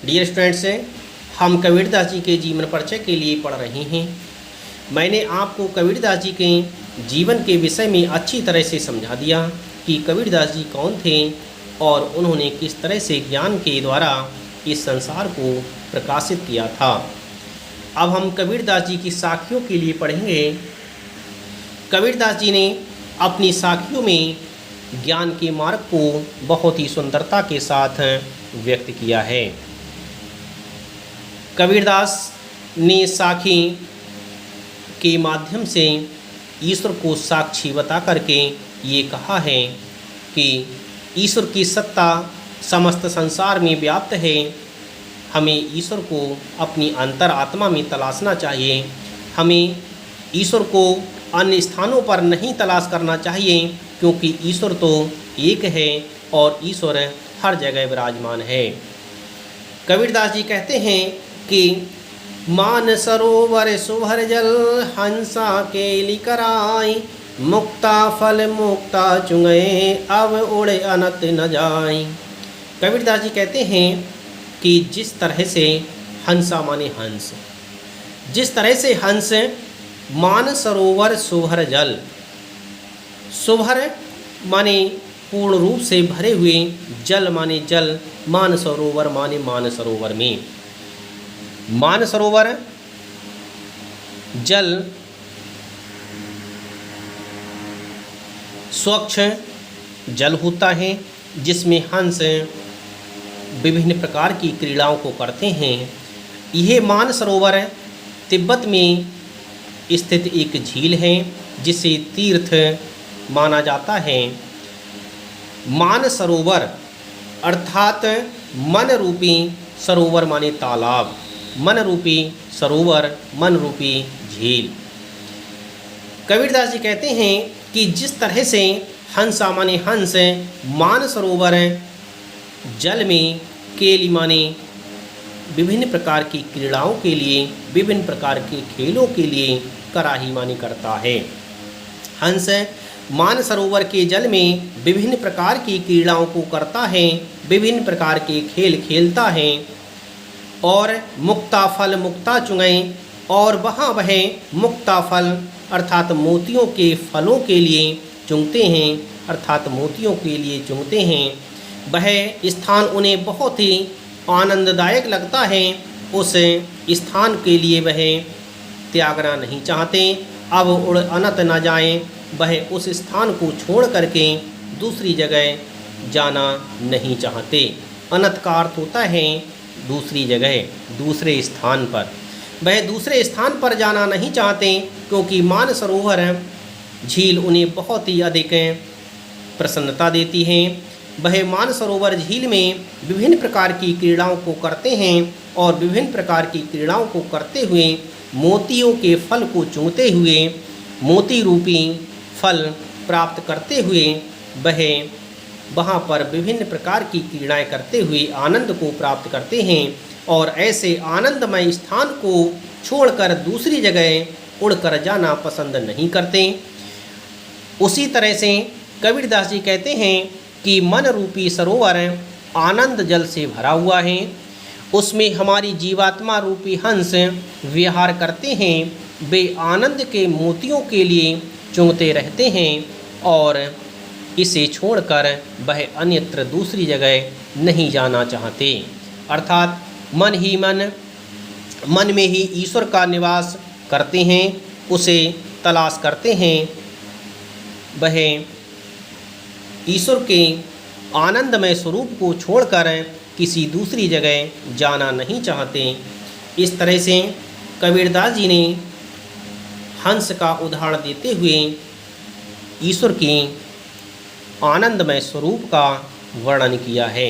Dear students, हम कबीरदास जी के जीवन परिचय के लिए पढ़ रहे हैं। मैंने आपको कबीरदास जी के जीवन के विषय में अच्छी तरह से समझा दिया कि कबीरदास जी कौन थे और उन्होंने किस तरह से ज्ञान के द्वारा इस संसार को प्रकाशित किया था। अब हम कबीरदास जी की साखियों के लिए पढ़ेंगे। कबीरदास जी ने अपनी साखियों में ज्ञान के मार्ग को बहुत ही सुंदरता के साथ व्यक्त किया है। कबीरदास ने साखी के माध्यम से ईश्वर को साक्षी बता करके ये कहा है कि ईश्वर की सत्ता समस्त संसार में व्याप्त है। हमें ईश्वर को अपनी अंतर आत्मा में तलाशना चाहिए। हमें ईश्वर को अन्य स्थानों पर नहीं तलाश करना चाहिए, क्योंकि ईश्वर तो एक है और ईश्वर हर जगह विराजमान है। कबीरदास जी कहते हैं कि मान सरोवर सुभर जल हंसा केली कराई, मुक्ता फल मुक्ता चुंगे अब उड़े अनत न जाई। कबीरदास जी कहते हैं कि जिस तरह से हंसा माने हंस, जिस तरह से हंस मान सरोवर सुभर जल, सुभर माने पूर्ण रूप से भरे हुए, जल माने जल, मान सरोवर माने मान सरोवर में, मान सरोवर जल स्वच्छ जल होता है जिसमें हंस विभिन्न प्रकार की क्रीड़ाओं को करते हैं। यह मान सरोवर तिब्बत में स्थित एक झील है जिसे तीर्थ माना जाता है। मान सरोवर अर्थात मन रूपी सरोवर माने तालाब, मन रूपी सरोवर, मन रूपी झील। कबीरदास जी कहते हैं कि जिस तरह से हंसा माने हंस मान सरोवर जल में, केली माने विभिन्न प्रकार की क्रीड़ाओं के लिए, विभिन्न प्रकार के खेलों के लिए कराही माने करता है। हंस मान सरोवर के जल में विभिन्न प्रकार की क्रीड़ाओं को करता है, विभिन्न प्रकार के खेल खेलता है और मुक्ता फल मुक्ता चुंगे, और वहाँ वह मुक्ता फल अर्थात मोतियों के फलों के लिए चुंगते हैं, अर्थात मोतियों के लिए चुंगते हैं। वह स्थान उन्हें बहुत ही आनंददायक लगता है। उस स्थान के लिए वह त्यागना नहीं चाहते। अब उड़ अनत न जाएं, वह उस स्थान को छोड़ करके दूसरी जगह जाना नहीं चाहते। अनत का अर्थ होता है दूसरी जगह, दूसरे स्थान पर। वह दूसरे स्थान पर जाना नहीं चाहते क्योंकि मान सरोवर झील उन्हें बहुत ही अधिक प्रसन्नता देती है। वह मान सरोवर झील में विभिन्न प्रकार की क्रीड़ाओं को करते हैं और विभिन्न प्रकार की क्रीड़ाओं को करते हुए मोतियों के फल को चूमते हुए, मोती रूपी फल प्राप्त करते हुए वह वहाँ पर विभिन्न प्रकार की क्रीड़ाएं करते हुए आनंद को प्राप्त करते हैं और ऐसे आनंदमय स्थान को छोड़कर दूसरी जगह उड़कर जाना पसंद नहीं करते। उसी तरह से कबीरदास जी कहते हैं कि मन रूपी सरोवर आनंद जल से भरा हुआ है, उसमें हमारी जीवात्मा रूपी हंस विहार करते हैं। वे आनंद के मोतियों के लिए चुंगते रहते हैं और इसे छोड़कर वह अन्यत्र दूसरी जगह नहीं जाना चाहते। अर्थात मन ही मन में ही ईश्वर का निवास करते हैं, उसे तलाश करते हैं। वह ईश्वर के आनंदमय स्वरूप को छोड़कर किसी दूसरी जगह जाना नहीं चाहते। इस तरह से कबीरदास जी ने हंस का उदाहरण देते हुए ईश्वर के आनंदमय स्वरूप का वर्णन किया है।